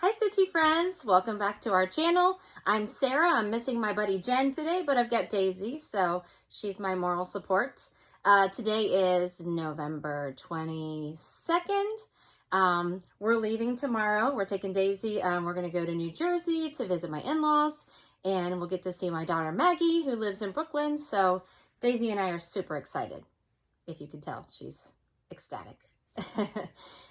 Hi Stitchy friends, welcome back to our channel. I'm Sarah. I'm missing my buddy Jen today, but I've got Daisy, so she's my moral support. Today is November 22nd. We're leaving tomorrow. We're taking Daisy. We're going to go to New Jersey to visit my in-laws, and we'll get to see my daughter Maggie, who lives in Brooklyn. So Daisy and I are super excited. If you can tell, she's ecstatic.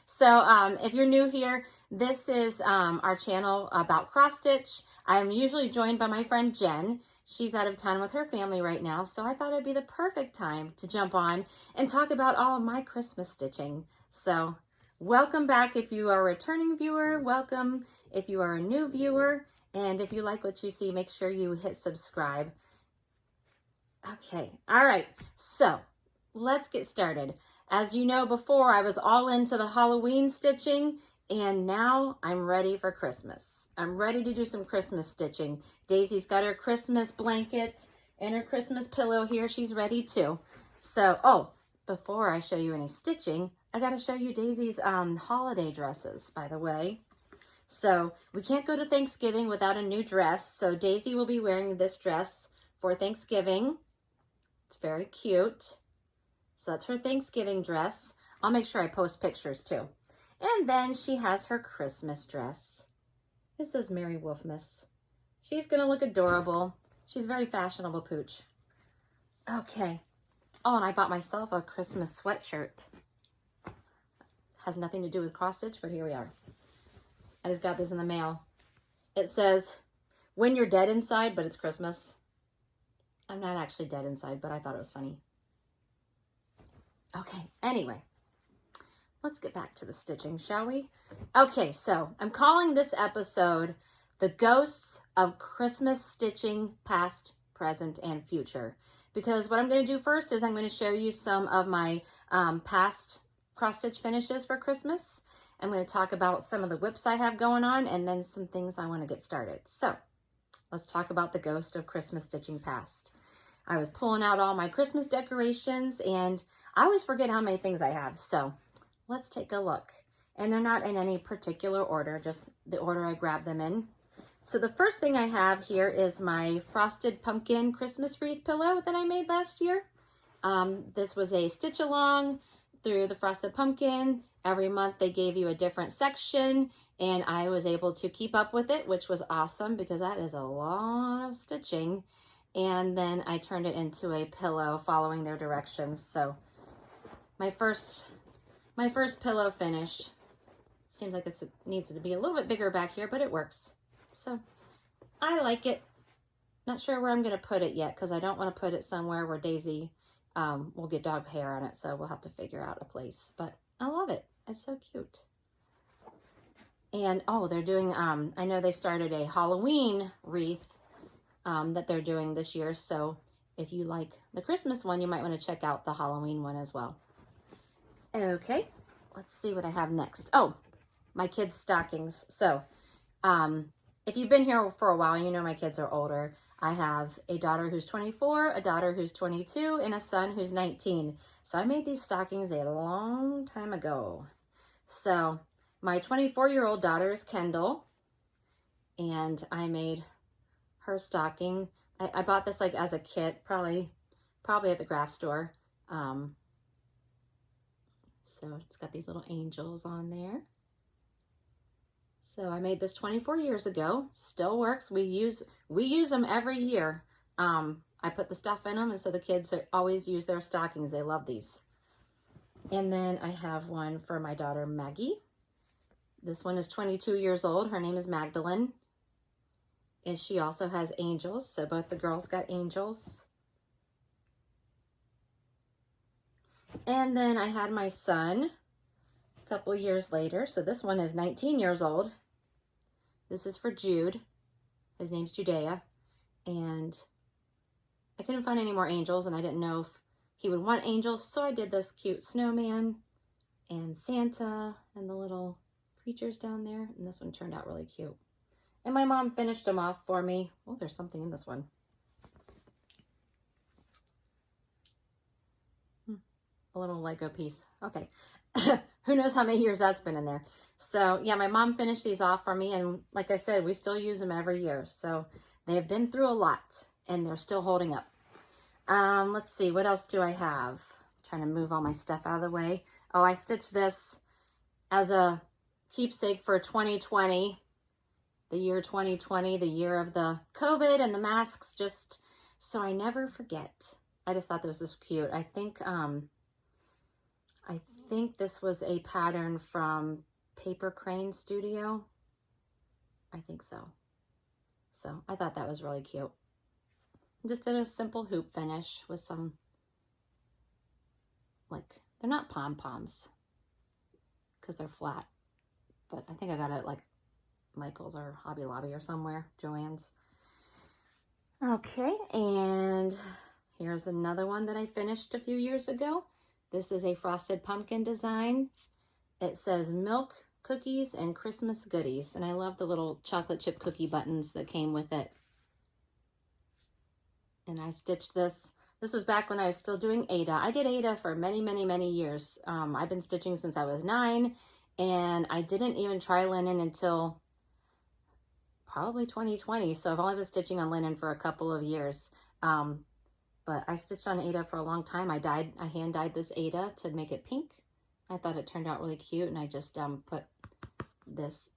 So if you're new here, this is our channel about cross stitch. I'm usually joined by my friend Jen. She's out of town with her family right now, so I thought it'd be the perfect time to jump on and talk about all of my Christmas stitching. So welcome back if you are a returning viewer, welcome if you are a new viewer, and if you like what you see, make sure you hit subscribe. Okay, all right, so let's get started. As you know, before I was all into the Halloween stitching, and now I'm ready for Christmas. I'm ready to do some Christmas stitching. Daisy's got her Christmas blanket and her Christmas pillow here. She's ready too. So, before I show you any stitching, I got to show you Daisy's holiday dresses, by the way. So we can't go to Thanksgiving without a new dress. So Daisy will be wearing this dress for Thanksgiving. It's very cute. So that's her Thanksgiving dress. I'll make sure I post pictures too. And then she has her Christmas dress. This says Merry Wolfmas. She's gonna look adorable. She's very fashionable pooch. Okay. Oh, and I bought myself a Christmas sweatshirt. Has nothing to do with cross stitch, but here we are. I just got this in the mail. It says, when you're dead inside, but it's Christmas. I'm not actually dead inside, but I thought it was funny. Okay, anyway, let's get back to the stitching, shall we? Okay, so I'm calling this episode The Ghosts of Christmas Stitching Past, Present, and Future. Because what I'm going to do first is I'm going to show you some of my past cross-stitch finishes for Christmas. I'm going to talk about some of the whips I have going on and then some things I want to get started. So let's talk about the Ghost of Christmas Stitching Past. I was pulling out all my Christmas decorations, and I always forget how many things I have. So let's take a look. And they're not in any particular order, just the order I grabbed them in. So the first thing I have here is my frosted pumpkin Christmas wreath pillow that I made last year. This was a stitch along through the frosted pumpkin. Every month they gave you a different section, and I was able to keep up with it, which was awesome because that is a lot of stitching. And then I turned it into a pillow following their directions. So my first pillow finish, seems like it needs to be a little bit bigger back here, but it works. So I like it. Not sure where I'm going to put it yet because I don't want to put it somewhere where Daisy will get dog hair on it. So we'll have to figure out a place. But I love it. It's so cute. And they're doing, I know they started a Halloween wreath that they're doing this year. So if you like the Christmas one, you might want to check out the Halloween one as well. Okay, let's see what I have next. Oh, my kids' stockings. So if you've been here for a while, you know my kids are older. I have a daughter who's 24, a daughter who's 22, and a son who's 19. So I made these stockings a long time ago. So my 24-year-old daughter is Kendall, and I made her stocking. I bought this like as a kit, probably at the craft store. So it's got these little angels on there. So I made this 24 years ago. Still works. We use them every year. I put the stuff in them, and so the kids always use their stockings. They love these. And then I have one for my daughter Maggie. This one is 22 years old. Her name is Magdalene. And she also has angels, so both the girls got angels. And then I had my son a couple years later. So this one is 19 years old. This is for Jude. His name's Judea. And I couldn't find any more angels, and I didn't know if he would want angels, so I did this cute snowman and Santa and the little creatures down there. And this one turned out really cute. And my mom finished them off for me. Oh, there's something in this one. A little Lego piece. Okay. who knows how many years that's been in there. So yeah, my mom finished these off for me, and like I said, we still use them every year. So they have been through a lot, and they're still holding up. Let's see, what else do I have? I'm trying to move all my stuff out of the way. Oh, I stitched this as a keepsake for 2020, the year 2020, the year of the COVID and the masks, just so I never forget. I just thought this was cute. I think this was a pattern from Paper Crane Studio. I think so. So I thought that was really cute. Just did a simple hoop finish with some, like, they're not pom-poms because they're flat, but I think I got it at like Michael's or Hobby Lobby or somewhere, Joann's. Okay, and here's another one that I finished a few years ago. This is a frosted pumpkin design. It says milk, cookies, and Christmas goodies. And I love the little chocolate chip cookie buttons that came with it. And I stitched this. This was back when I was still doing Aida. I did Aida for many, many, many years. I've been stitching since I was 9. And I didn't even try linen until probably 2020. So I've only been stitching on linen for a couple of years. But I stitched on Aida for a long time. I hand dyed this Aida to make it pink. I thought it turned out really cute, and I just put this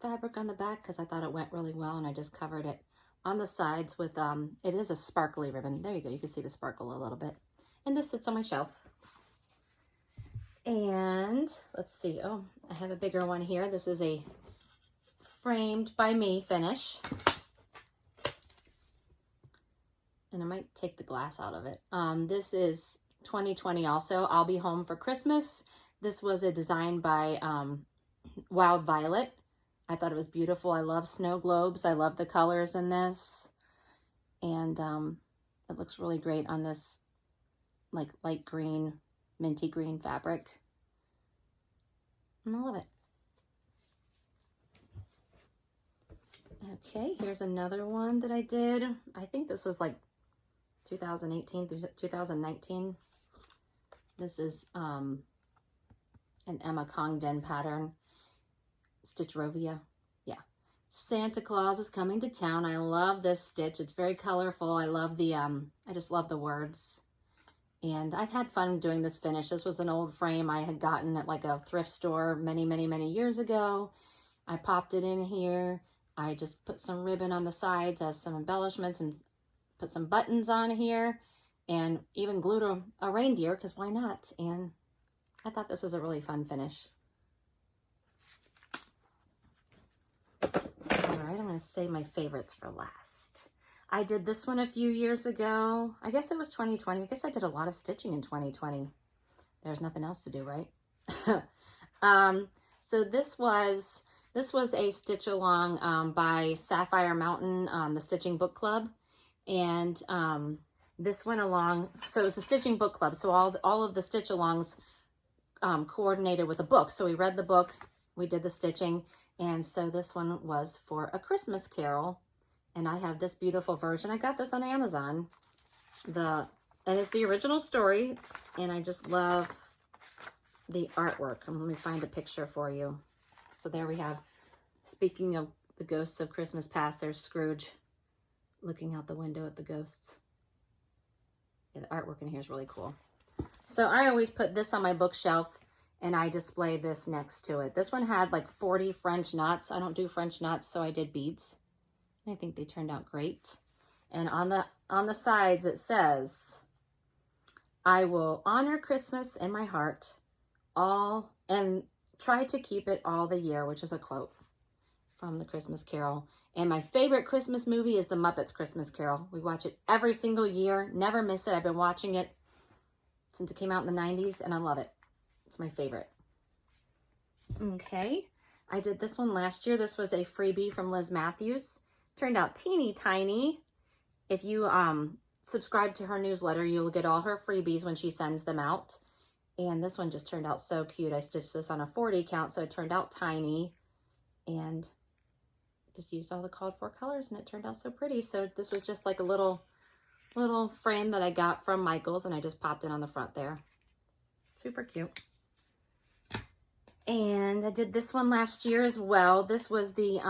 fabric on the back because I thought it went really well, and I just covered it on the sides with, it is a sparkly ribbon. There you go. You can see the sparkle a little bit. And this sits on my shelf. And let's see. Oh, I have a bigger one here. This is a framed by me finish. And I might take the glass out of it. This is 2020 also. I'll Be Home for Christmas. This was a design by Wild Violet. I thought it was beautiful. I love snow globes. I love the colors in this. And it looks really great on this like light green, minty green fabric. And I love it. Okay, here's another one that I did. I think this was like 2018 through 2019. This is an Emma Congdon pattern, Stitch Rovia. Yeah. Santa Claus is coming to town. I love this stitch. It's very colorful. I love the, I just love the words. And I had fun doing this finish. This was an old frame I had gotten at like a thrift store many, many, many years ago. I popped it in here. I just put some ribbon on the sides as some embellishments and put some buttons on here and even glued a reindeer because why not? And I thought this was a really fun finish. All right, I'm going to save my favorites for last. I did this one a few years ago. I guess it was 2020. I guess I did a lot of stitching in 2020. There's nothing else to do, right? So this was a stitch along by Sapphire Mountain, the Stitching Book Club. And this went along, so it was a stitching book club. So all of the stitch alongs coordinated with a book. So we read the book, we did the stitching. And so this one was for A Christmas Carol. And I have this beautiful version. I got this on Amazon. And it's the original story. And I just love the artwork. Let me find a picture for you. So there we have, speaking of the ghosts of Christmas past, there's Scrooge looking out the window at the ghosts. Yeah, the artwork in here is really cool. So I always put this on my bookshelf and I display this next to it. This one had like 40 French knots. I don't do French knots, so I did beads. I think they turned out great. And on the sides it says, I will honor Christmas in my heart and try to keep it all the year, which is a quote from the Christmas Carol. And my favorite Christmas movie is The Muppets Christmas Carol. We watch it every single year, never miss it. I've been watching it since it came out in the 90s and I love it. It's my favorite. Okay, I did this one last year. This was a freebie from Liz Matthews. Turned out teeny tiny. If you subscribe to her newsletter, you'll get all her freebies when she sends them out. And this one just turned out so cute. I stitched this on a 40 count, so it turned out tiny. And just used all the called for colors, and it turned out so pretty. So this was just like a little frame that I got from Michael's, and I just popped it on the front there. Super cute. And I did this one last year as well. This was the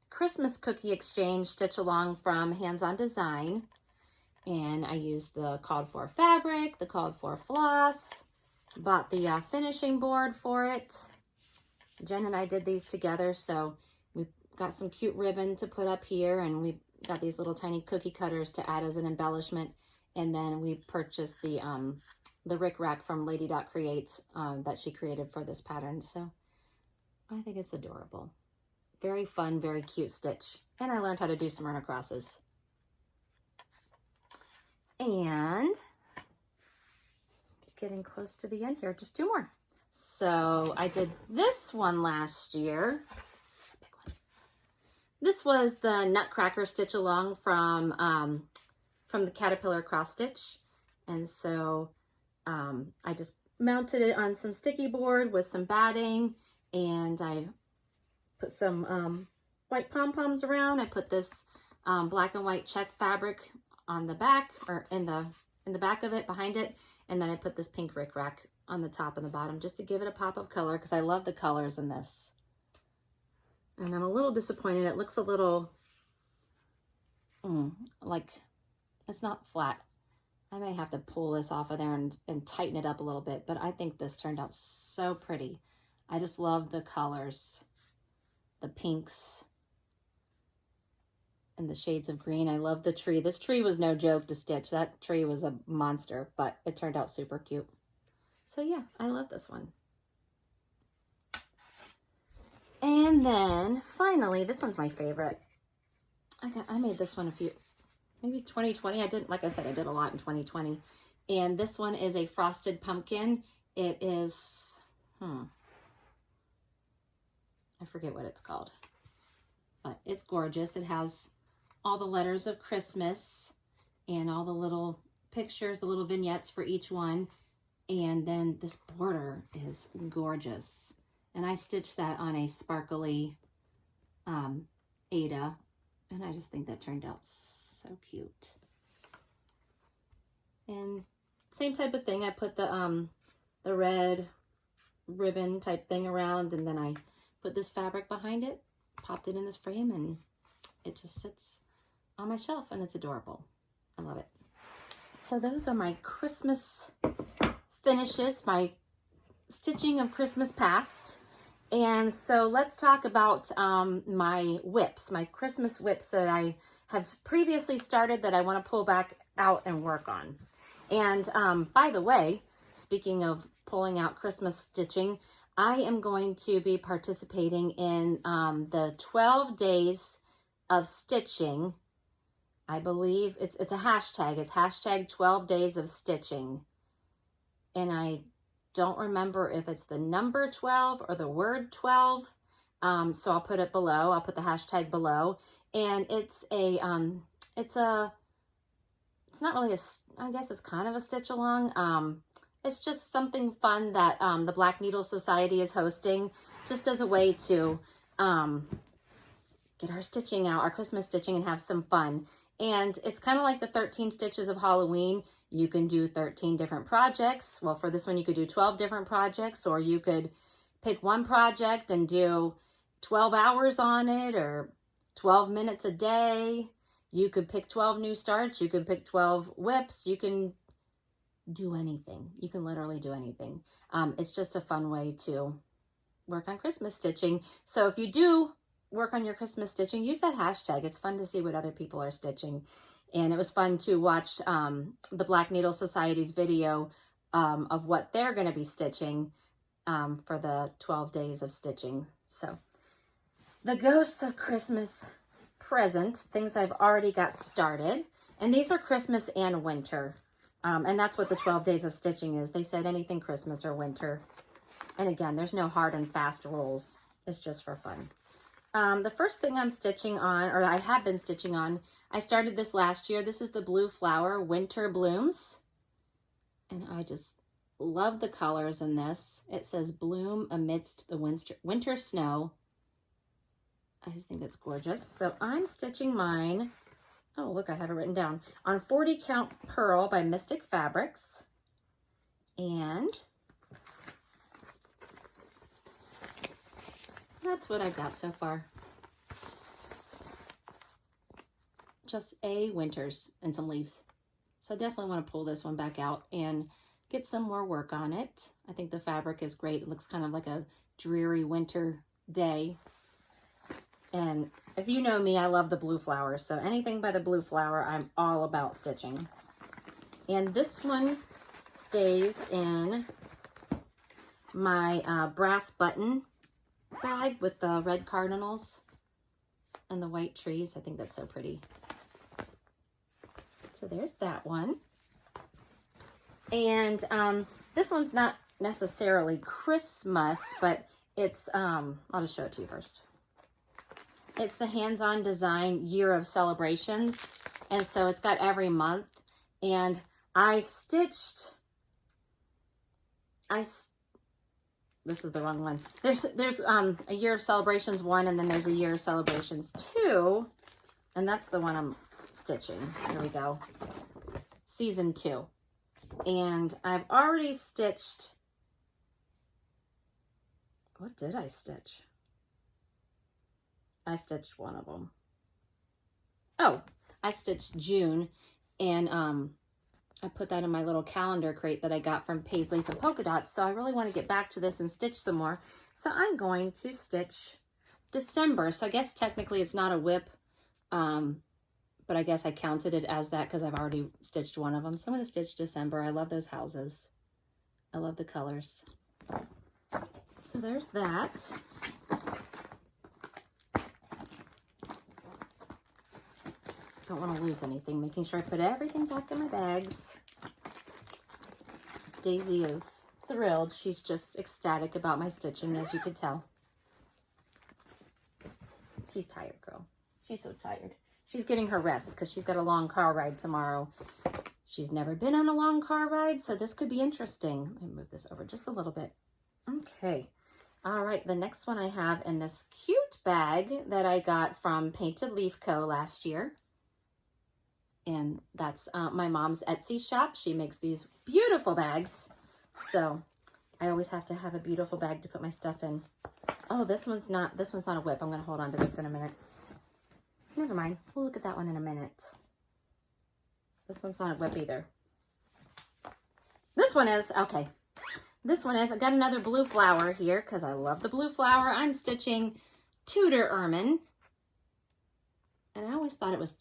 Christmas Cookie Exchange Stitch Along from Hands On Design. And I used the called for fabric, the called for floss, bought the finishing board for it. Jen and I did these together, so we got some cute ribbon to put up here, and we got these little tiny cookie cutters to add as an embellishment. And then we purchased the Rick Rack from Lady Dot Creates that she created for this pattern. So I think it's adorable. Very fun, very cute stitch. And I learned how to do Smyrna crosses. And getting close to the end here, just 2 more. So I did this one last year. This is a big one. This was the Nutcracker Stitch Along from the Caterpillar Cross Stitch. And so I just mounted it on some sticky board with some batting, and I put some white pom-poms around. I put this black and white check fabric on the back, or in the back of it, behind it, and then I put this pink Rick Rack on the top and the bottom just to give it a pop of color, because I love the colors in this. And I'm a little disappointed. It looks a little like it's not flat. I may have to pull this off of there and tighten it up a little bit, but I think this turned out so pretty. I just love the colors, the pinks and the shades of green. I love the tree. This tree was no joke to stitch. That tree was a monster, but it turned out super cute. So yeah, I love this one. And then finally, this one's my favorite. I made this one maybe 2020. Like I said, I did a lot in 2020. And this one is a frosted pumpkin. It is, I forget what it's called, but it's gorgeous. It has all the letters of Christmas and all the little pictures, the little vignettes for each one. And then this border is gorgeous. And I stitched that on a sparkly Ada. And I just think that turned out so cute. And same type of thing. I put the red ribbon type thing around, and then I put this fabric behind it, popped it in this frame, and it just sits on my shelf, and it's adorable. I love it. So those are my Christmas finishes, my stitching of Christmas past. And so let's talk about my whips, my Christmas whips that I have previously started that I want to pull back out and work on. And by the way, speaking of pulling out Christmas stitching, I am going to be participating in the 12 days of stitching. I believe it's a hashtag. It's hashtag 12 days of stitching. And I don't remember if it's the number 12 or the word 12. So I'll put it below. I'll put the hashtag below. And it's not really I guess it's kind of a stitch along. It's just something fun that the Black Needle Society is hosting, just as a way to get our stitching out, our Christmas stitching, and have some fun. And it's kind of like the 13 stitches of Halloween. You can do 13 different projects. Well, for this one, you could do 12 different projects, or you could pick one project and do 12 hours on it, or 12 minutes a day. You could pick 12 new starts. You could pick 12 whips. You can do anything. You can literally do anything. It's just a fun way to work on Christmas stitching. So if you do work on your Christmas stitching, use that hashtag. It's fun to see what other people are stitching. And it was fun to watch the Black Needle Society's video of what they're going to be stitching for the 12 days of stitching. So the Ghosts of Christmas Present, things I've already got started. And these are Christmas and winter. And that's what the 12 days of stitching is. They said anything Christmas or winter. And again, there's no hard and fast rules. It's just for fun. The first thing I'm stitching on, or I have been stitching on, I started this last year. This is the Blue Flower Winter Blooms. And I just love the colors in this. It says bloom amidst the winter snow. I just think it's gorgeous. So I'm stitching mine, oh look, I have it written down, on 40 Count Pearl by Mystic Fabrics. And that's what I've got so far. Just a winters and some leaves. So I definitely want to pull this one back out and get some more work on it. I think the fabric is great. It looks kind of like a dreary winter day. And if you know me, I love the blue flowers. So anything by the blue flower, I'm all about stitching. And this one stays in my brass button bag with the red cardinals and the white trees. I think that's so pretty. So there's that one. And this one's not necessarily Christmas, but it's, I'll just show it to you first. It's the Hands-On Design Year of Celebrations. And so it's got every month. And I stitched, this is the wrong one. There's a Year of Celebrations 1, and then there's a Year of Celebrations 2. And that's the one I'm stitching. Here we go. Season 2. And I've already stitched, what did I stitch? I stitched one of them. Oh, I stitched June, and I put that in my little calendar crate that I got from Paisleys and Polka Dots. So I really want to get back to this and stitch some more. So I'm going to stitch December. So I guess technically it's not a whip, but I guess I counted it as that because I've already stitched one of them. So I'm going to stitch December. I love those houses. I love the colors. So there's that. Don't want to lose anything, making sure I put everything back in my bags. Daisy is thrilled. She's just ecstatic about my stitching, as you could tell. She's tired, girl. She's so tired. She's getting her rest because she's got a long car ride tomorrow. She's never been on a long car ride, so this could be interesting. Let me move this over just a little bit. Okay. All right, the next one I have in this cute bag that I got from Painted Leaf Co. last year. And that's my mom's Etsy shop. She makes these beautiful bags. So I always have to have a beautiful bag to put my stuff in. Oh, this one's not a whip. I'm going to hold on to this in a minute. Never mind. We'll look at that one in a minute. This one's not a whip either. This one is. Okay. This one is. I got another blue flower here because I love the blue flower. I'm stitching Tudor Ermine. And I always thought it was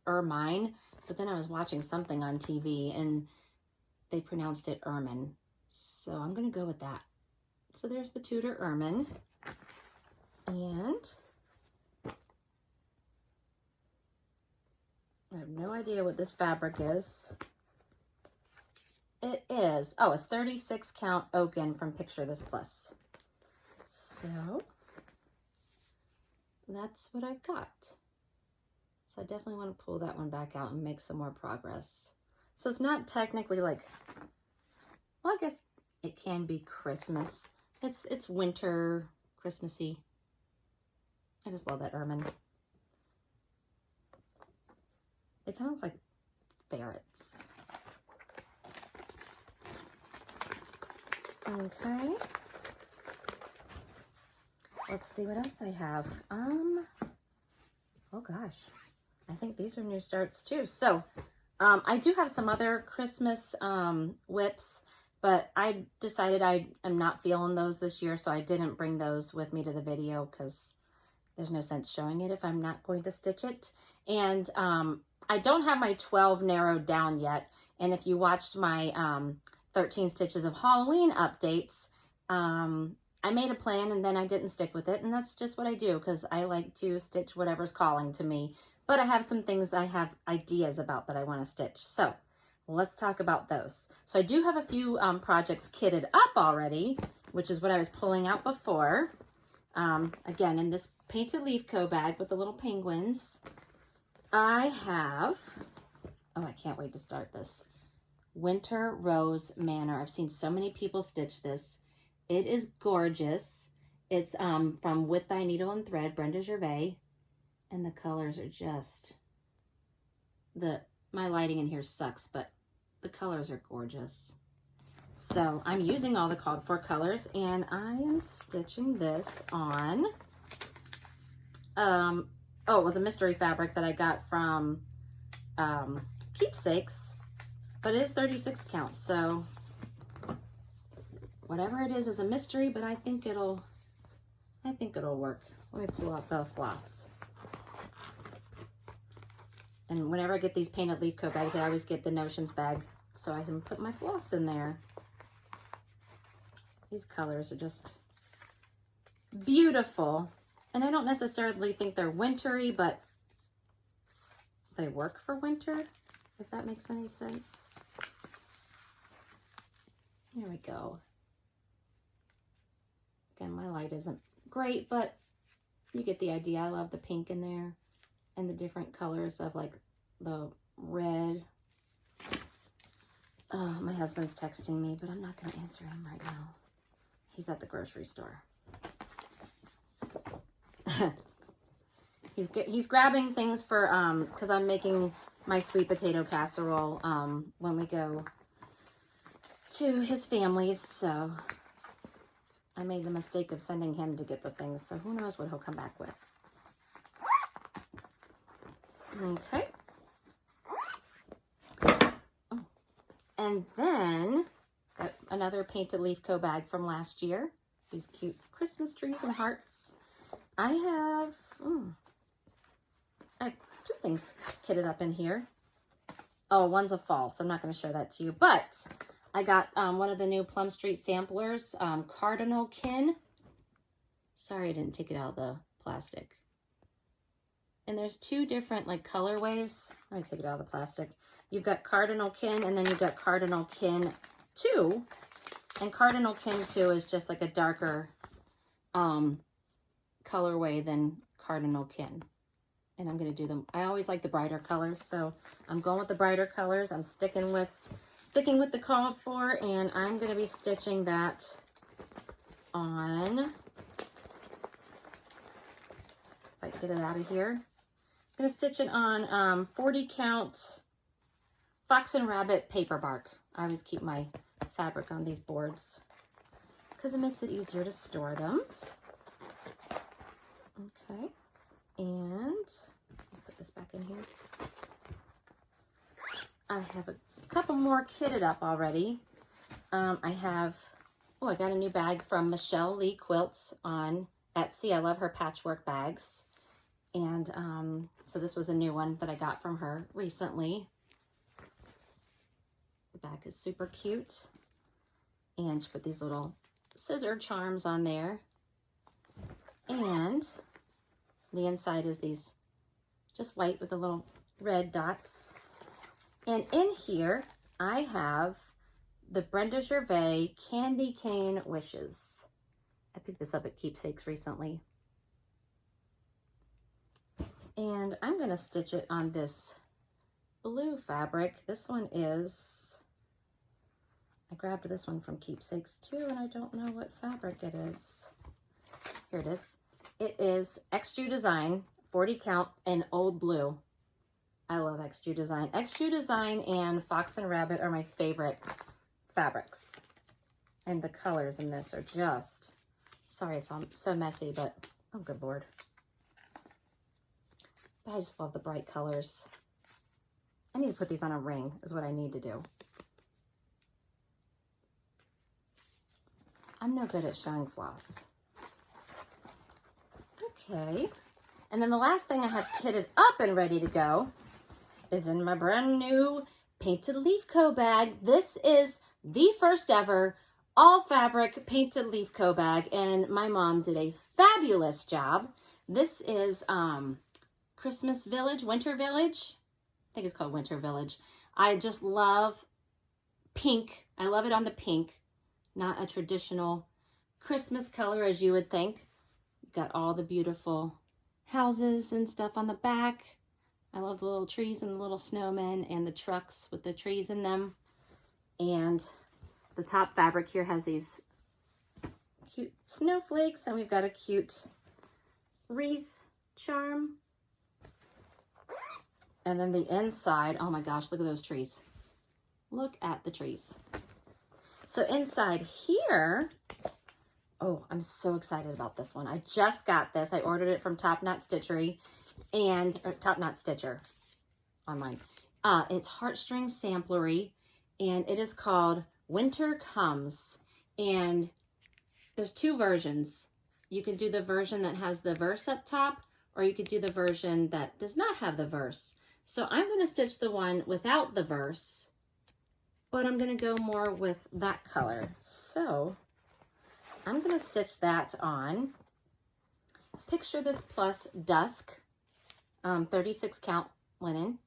ermine, but then I was watching something on TV and they pronounced it ermine, so I'm gonna go with that. So there's the Tudor Ermine, and I have no idea what this fabric is. It is, oh, it's 36 count Oaken from Picture This Plus. So that's what I've got. So I definitely want to pull that one back out and make some more progress. So it's not technically like, well, I guess it can be Christmas. It's winter, Christmassy. I just love that ermine. They kind of look like ferrets. Okay. Let's see what else I have. Oh gosh. I think these are new starts too. So I do have some other Christmas whips, but I decided I am not feeling those this year, so I didn't bring those with me to the video because there's no sense showing it if I'm not going to stitch it. And I don't have my 12 narrowed down yet. And if you watched my 13 Stitches of Halloween updates, I made a plan and then I didn't stick with it. And that's just what I do because I like to stitch whatever's calling to me. But I have some things I have ideas about that I want to stitch. So let's talk about those. So I do have a few projects kitted up already, which is what I was pulling out before. Again, in this Painted Leaf Co. bag with the little penguins, I have, oh, I can't wait to start this. Winter Rose Manor. I've seen so many people stitch this. It is gorgeous. It's from With Thy Needle and Thread, Brenda Gervais. And the colors are just, my lighting in here sucks, but the colors are gorgeous. So I'm using all the called for colors, and I am stitching this on, oh, it was a mystery fabric that I got from Keepsakes, but it is 36 count, so whatever it is a mystery, but I think it'll work. Let me pull out the floss. And whenever I get these painted leaf coat bags, I always get the Notions bag so I can put my floss in there. These colors are just beautiful. And I don't necessarily think they're wintry, but they work for winter, if that makes any sense. Here we go. Again, my light isn't great, but you get the idea. I love the pink in there and the different colors of like the red. Oh, my husband's texting me, but I'm not going to answer him right now. He's at the grocery store. He's grabbing things for, because I'm making my sweet potato casserole when we go to his family's, so I made the mistake of sending him to get the things, so who knows what he'll come back with. Okay. Oh. And then another painted leaf co bag from last year. These cute Christmas trees and hearts. I have two things kitted up in here. Oh, one's a fall, so I'm not going to show that to you. But I got one of the new Plum Street samplers, Cardinal Kin. Sorry I didn't take it out of the plastic. And there's two different like colorways. Let me take it out of the plastic. You've got Cardinal Kin, and then you've got Cardinal Kin 2. And Cardinal Kin 2 is just like a darker colorway than Cardinal Kin. And I'm going to do them. I always like the brighter colors, so I'm going with the brighter colors. I'm sticking with the called for, and I'm going to be stitching that on, if I get it out of here, I'm going to stitch it on 40 count Fox and Rabbit paper bark. I always keep my fabric on these boards because it makes it easier to store them. Okay, and I'll put this back in here. I have a couple more kitted up already. I got a new bag from Michelle Lee Quilts on Etsy. I love her patchwork bags. And so this was a new one that I got from her recently. The back is super cute. And she put these little scissor charms on there. And the inside is these just white with the little red dots. And in here, I have the Brenda Gervais Candy Cane Wishes. I picked this up at Keepsakes recently. And I'm going to stitch it on this blue fabric. This one is, I grabbed this one from Keepsakes too, and I don't know what fabric it is. Here it is. It is XJU Design, 40 count, and Old Blue. I love XJU Design. XJU Design and Fox and Rabbit are my favorite fabrics. And the colors in this are just, sorry it's so messy, but oh good Lord. But I just love the bright colors. I need to put these on a ring is what I need to do. I'm no good at showing floss. Okay. And then the last thing I have kitted up and ready to go is in my brand new Painted Leaf Co bag. This is the first ever all fabric Painted Leaf Co bag, and my mom did a fabulous job. This is Christmas Village, Winter Village. I think it's called Winter Village. I just love pink. I love it on the pink, not a traditional Christmas color as you would think. Got all the beautiful houses and stuff on the back. I love the little trees and the little snowmen and the trucks with the trees in them. And the top fabric here has these cute snowflakes, and we've got a cute wreath charm. And then the inside, oh my gosh, look at those trees. Look at the trees. So inside here, oh, I'm so excited about this one. I just got this. I ordered it from Top Knot Stitchery or Top Knot Stitcher online. It's Heartstring Samplery, and it is called Winter Comes. And there's two versions. You can do the version that has the verse up top, or you could do the version that does not have the verse. So I'm going to stitch the one without the verse, but I'm going to go more with that color. So I'm going to stitch that on. Picture This Plus Dusk, 36 count linen.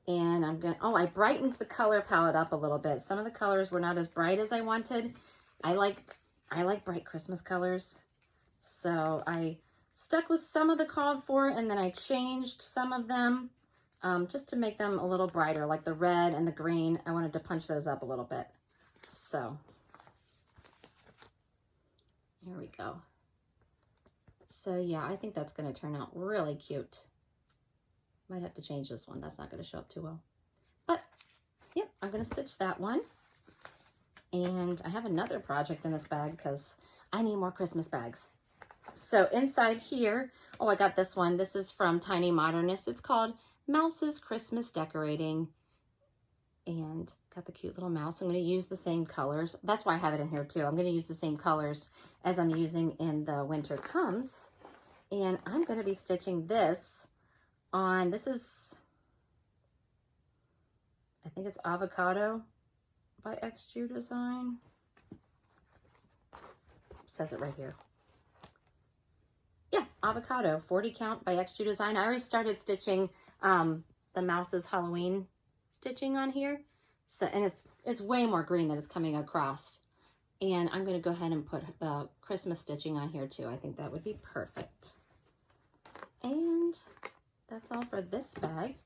And I'm going to, oh, I brightened the color palette up a little bit. Some of the colors were not as bright as I wanted. I like bright Christmas colors. So I stuck with some of the called for, and then I changed some of them just to make them a little brighter, like the red and the green. I wanted to punch those up a little bit. So here we go. So yeah, I think that's going to turn out really cute. Might have to change this one. That's not going to show up too well. But yep, I'm going to stitch that one. And I have another project in this bag because I need more Christmas bags. So inside here, oh, I got this one. This is from Tiny Modernist. It's called Mouse's Christmas Decorating. And got the cute little mouse. I'm going to use the same colors. That's why I have it in here too. I'm going to use the same colors as I'm using in the Winter Comes. And I'm going to be stitching this on, this is, I think it's Avocado by XG Design. It says it right here. Yeah, Avocado, 40 count by XG Design. I already started stitching the mouse's Halloween stitching on here. So, and it's way more green than it's coming across. And I'm going to go ahead and put the Christmas stitching on here too. I think that would be perfect. And that's all for this bag.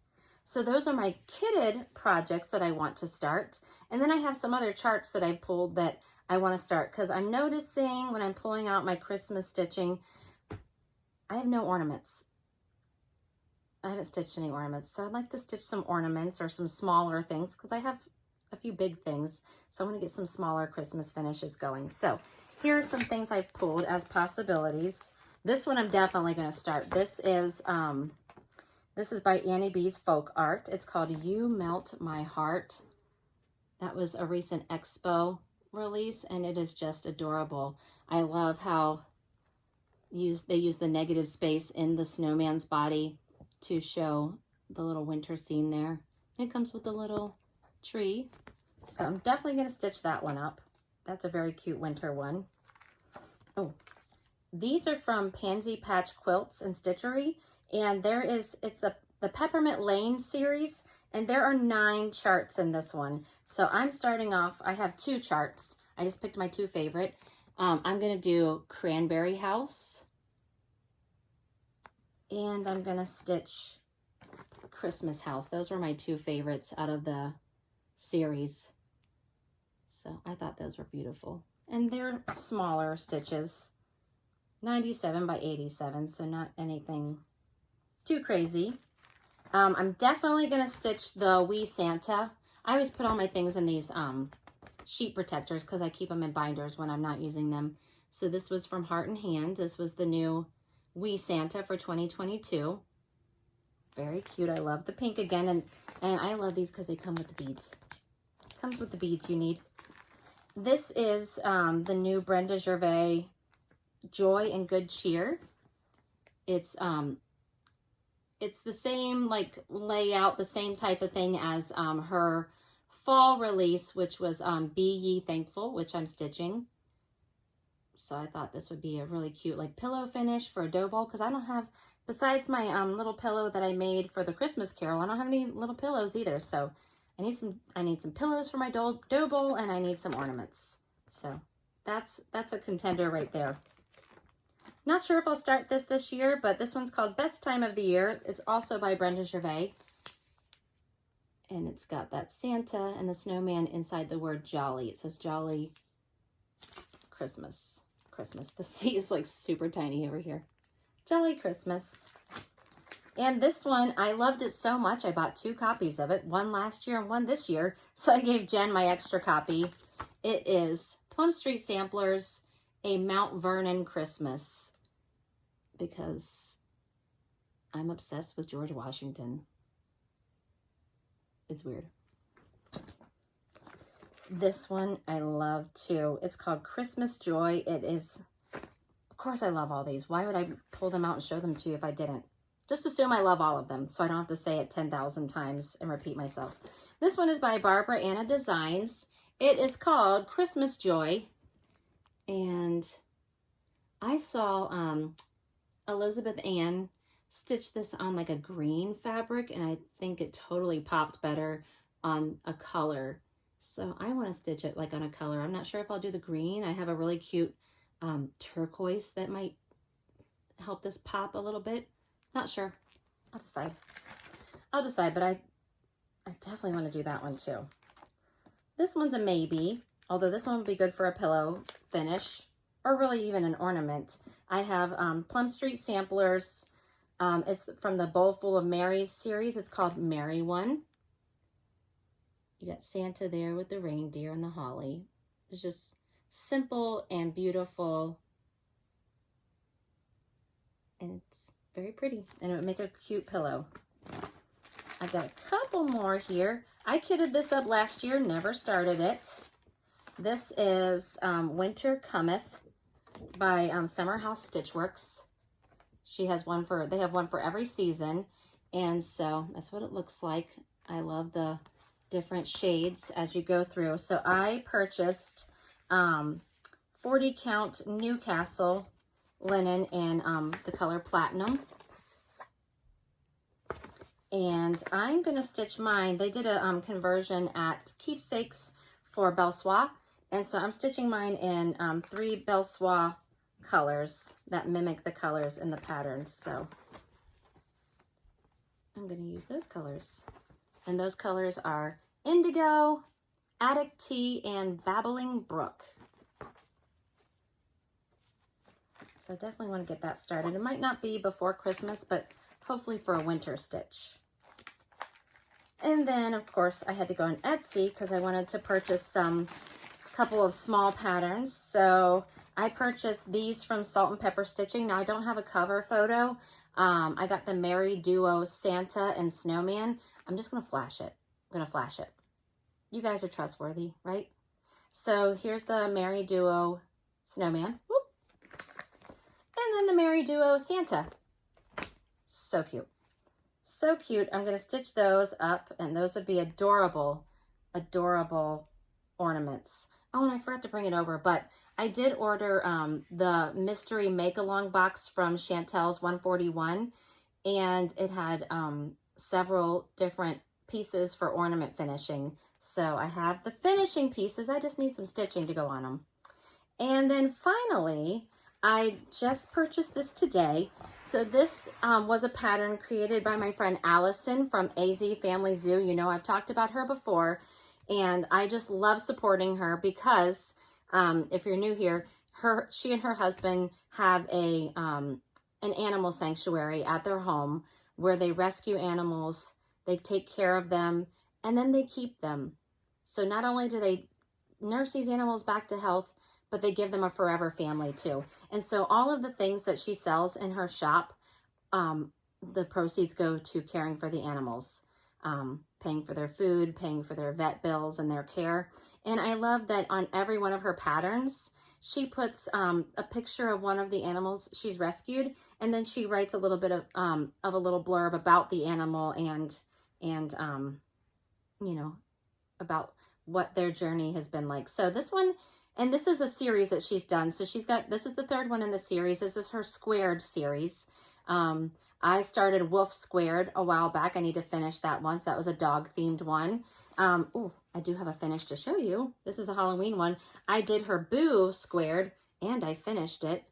So those are my kitted projects that I want to start. And then I have some other charts that I pulled that I want to start, because I'm noticing when I'm pulling out my Christmas stitching, I have no ornaments. I haven't stitched any ornaments. So I'd like to stitch some ornaments or some smaller things, because I have a few big things. So I'm going to get some smaller Christmas finishes going. So here are some things I pulled as possibilities. This one I'm definitely going to start. This is by Annie B's Folk Art. It's called You Melt My Heart. That was a recent expo release, and it is just adorable. I love how they use the negative space in the snowman's body to show the little winter scene there. And it comes with a little tree. So I'm definitely going to stitch that one up. That's a very cute winter one. Oh, these are from Pansy Patch Quilts and Stitchery. And it's the Peppermint Lane series, and there are 9 charts in this one. So I'm starting off, I have 2 charts. I just picked my 2 favorite. I'm going to do Cranberry House, and I'm going to stitch Christmas House. Those were my 2 favorites out of the series. So I thought those were beautiful. And they're smaller stitches, 97 by 87, so not anything too crazy. I'm definitely going to stitch the Wee Santa. I always put all my things in these sheet protectors because I keep them in binders when I'm not using them. So this was from Heart and Hand. This was the new Wee Santa for 2022. Very cute. I love the pink again. And I love these because they come with the beads. Comes with the beads you need. This is the new Brenda Gervais Joy and Good Cheer. It's the same like layout, the same type of thing as her fall release, which was Be Ye Thankful, which I'm stitching. So I thought this would be a really cute like pillow finish for a dough bowl, because I don't have, besides my little pillow that I made for the Christmas Carol, I don't have any little pillows either. So I need some pillows for my dough bowl, and I need some ornaments. So that's a contender right there. Not sure if I'll start this year, but this one's called Best Time of the Year. It's also by Brenda Gervais. And it's got that Santa and the snowman inside the word jolly. It says Jolly Christmas. Christmas. The C is like super tiny over here. Jolly Christmas. And this one, I loved it so much, I bought 2 copies of it. One last year and one this year. So I gave Jen my extra copy. It is Plum Street Samplers, a Mount Vernon Christmas, because I'm obsessed with George Washington. It's weird. This one I love too. It's called Christmas Joy. It is, of course I love all these. Why would I pull them out and show them to you if I didn't? Just assume I love all of them so I don't have to say it 10,000 times and repeat myself. This one is by Barbara Anna Designs. It is called Christmas Joy. And I saw Elizabeth Ann stitch this on like a green fabric, and I think it totally popped better on a color. So I want to stitch it like on a color. I'm not sure if I'll do the green. I have a really cute turquoise that might help this pop a little bit. Not sure. I'll decide. But I definitely want to do that one too. This one's a maybe, although this one would be good for a pillow finish or really even an ornament. I have Plum Street Samplers. It's from the Bowl Full of Marys series. It's called Mary One. You got Santa there with the reindeer and the holly. It's just simple and beautiful. And it's very pretty. And it would make a cute pillow. I've got a couple more here. I kitted this up last year, never started it. This is Winter Cometh by Summer House Stitchworks. She has one for, they have one for every season. And so that's what it looks like. I love the different shades as you go through. So I purchased 40 count Newcastle linen in the color Platinum. And I'm going to stitch mine. They did a conversion at Keepsakes for Belsois. And so I'm stitching mine in 3 Belsois colors that mimic the colors in the patterns. So I'm going to use those colors. And those colors are Indigo, Attic Tea, and Babbling Brook. So I definitely want to get that started. It might not be before Christmas, but hopefully for a winter stitch. And then, of course, I had to go on Etsy because I wanted to purchase couple of small patterns. So I purchased these from Salt and Pepper Stitching. Now, I don't have a cover photo. I got the Merry Duo Santa and Snowman. I'm just going to flash it. I'm going to flash it. You guys are trustworthy, right? So here's the Merry Duo Snowman. Whoop. And then the Merry Duo Santa. So cute. So cute. I'm going to stitch those up, and those would be adorable, adorable ornaments. Oh, and I forgot to bring it over, but I did order the mystery make-along box from Chantel's 141, and it had several different pieces for ornament finishing. So I have the finishing pieces. I just need some stitching to go on them. And then finally, I just purchased this today. So this was a pattern created by my friend Allison from AZ Family Zoo. You know, I've talked about her before, and I just love supporting her because if you're new here, she and her husband have an animal sanctuary at their home where they rescue animals, they take care of them, and then they keep them. So not only do they nurse these animals back to health, but they give them a forever family too. And so all of the things that she sells in her shop, the proceeds go to caring for the animals, paying for their food, paying for their vet bills and their care. And I love that on every one of her patterns, she puts a picture of one of the animals she's rescued, and then she writes a little bit of a little blurb about the animal and you know, about what their journey has been like. So this one, and this is a series that she's done. So she's got, this is the third one in the series. This is her squared series. I started Wolf Squared a while back. I need to finish that one. So that was a dog themed one. Oh, I do have a finish to show you. This is a Halloween one. I did her Boo Squared and I finished it.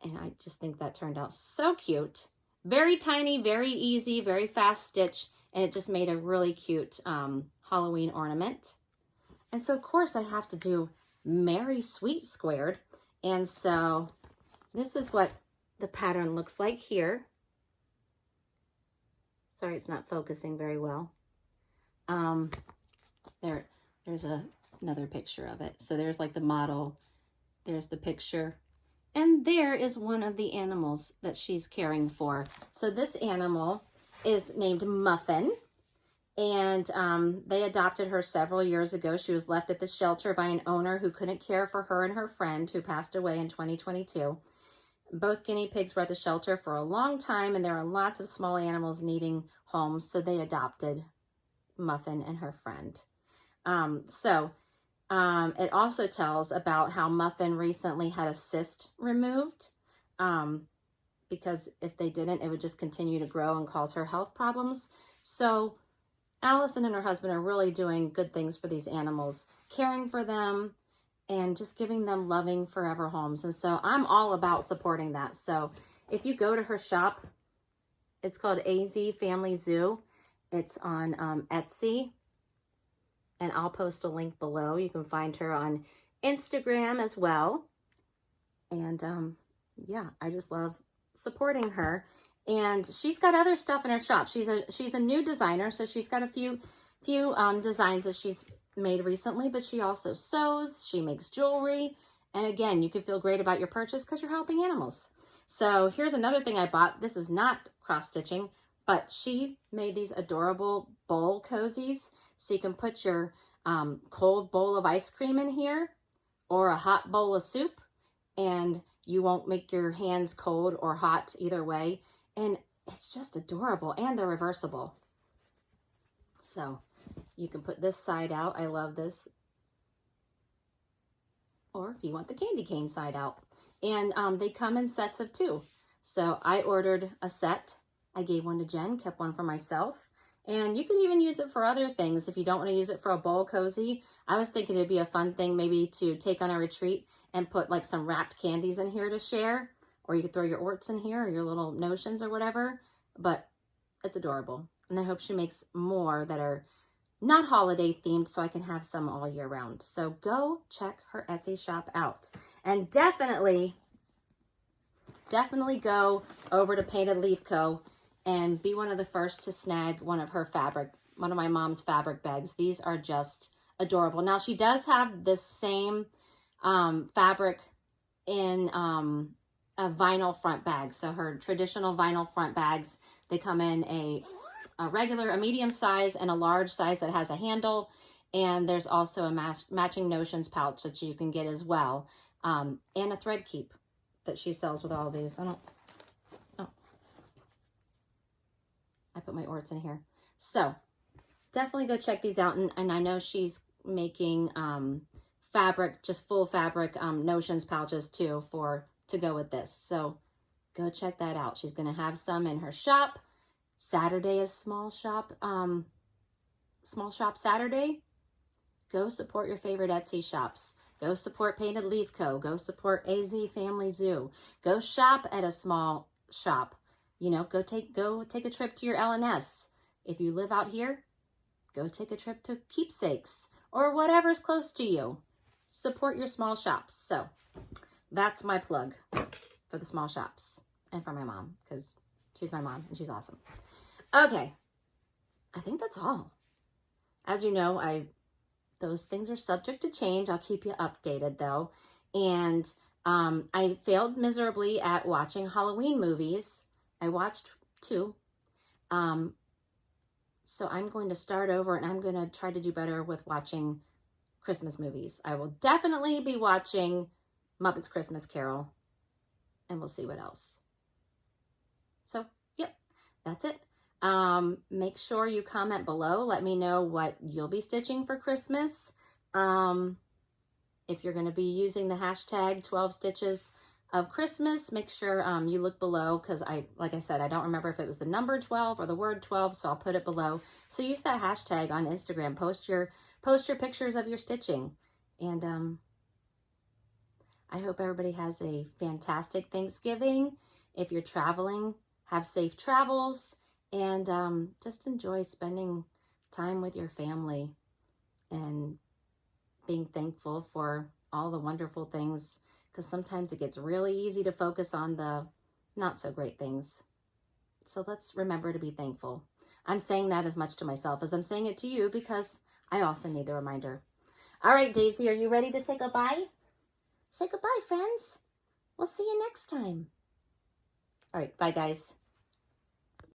And I just think that turned out so cute. Very tiny, very easy, very fast stitch. And it just made a really cute Halloween ornament. And so, of course, I have to do Merry Sweet Squared. And so this is what the pattern looks like here. Sorry, it's not focusing very well. There, There's another picture of it. So there's like the model. There's the picture. And there is one of the animals that she's caring for. So this animal is named Muffin. And they adopted her several years ago. She was left at the shelter by an owner who couldn't care for her and her friend, who passed away in 2022. Both guinea pigs were at the shelter for a long time, and there are lots of small animals needing homes, so they adopted Muffin and her friend. It also tells about how Muffin recently had a cyst removed, because if they didn't, it would just continue to grow and cause her health problems. So Allison and her husband are really doing good things for these animals, caring for them and just giving them loving forever homes. And so I'm all about supporting that. So if you go to her shop, it's called AZ Family Zoo. It's on Etsy, and I'll post a link below. You can find her on Instagram as well. And yeah, I just love supporting her. And she's got other stuff in her shop. She's a new designer, so she's got a few designs that she's made recently, but she also sews, she makes jewelry, and again, you can feel great about your purchase because you're helping animals. So here's another thing I bought. This is not cross-stitching, but she made these adorable bowl cozies, so you can put your cold bowl of ice cream in here, or a hot bowl of soup, and you won't make your hands cold or hot either way. And it's just adorable, and they're reversible. So you can put this side out. I love this. Or if you want the candy cane side out. And they come in sets of 2. So I ordered a set. I gave one to Jen, kept one for myself. And you can even use it for other things if you don't want to use it for a bowl cozy. I was thinking it'd be a fun thing maybe to take on a retreat and put like some wrapped candies in here to share. Or you could throw your orts in here or your little notions or whatever. But it's adorable. And I hope she makes more that are not holiday themed, so I can have some all year round. So go check her Etsy shop out. And definitely go over to Painted Leaf Co. and be one of the first to snag one of my mom's fabric bags. These are just adorable. Now she does have this same fabric in a vinyl front bag. So her traditional vinyl front bags, they come in a medium size and a large size that has a handle. And there's also a matching notions pouch that you can get as well. And a thread keep that she sells with all of these. I put my orts in here. So definitely go check these out. And I know she's making fabric, just full fabric notions pouches too to go with this. So go check that out. She's going to have some in her shop. Saturday is small shop Saturday. Go support your favorite Etsy shops. Go support Painted Leaf Co. Go support AZ Family Zoo. Go shop at a small shop. You know, go take a trip to your LNS. If you live out here, go take a trip to Keepsakes or whatever's close to you. Support your small shops. So that's my plug for the small shops and for my mom, because she's my mom and she's awesome. Okay, I think that's all. As you know, those things are subject to change. I'll keep you updated though. And I failed miserably at watching Halloween movies. I watched 2. So I'm going to start over and I'm going to try to do better with watching Christmas movies. I will definitely be watching Muppets Christmas Carol, and we'll see what else. So, yep, that's it. Make sure you comment below. Let me know what you'll be stitching for Christmas. If you're going to be using the hashtag 12 stitches of Christmas, make sure you look below, because like I said, I don't remember if it was the number 12 or the word 12, so I'll put it below. So use that hashtag on Instagram. Post your pictures of your stitching. And I hope everybody has a fantastic Thanksgiving. If you're traveling, have safe travels, and just enjoy spending time with your family and being thankful for all the wonderful things, because sometimes it gets really easy to focus on the not so great things. So let's remember to be thankful. I'm saying that as much to myself as I'm saying it to you, because I also need the reminder. All right, Daisy, are you ready to say goodbye? Say goodbye, friends. We'll see you next time. All right, bye, guys.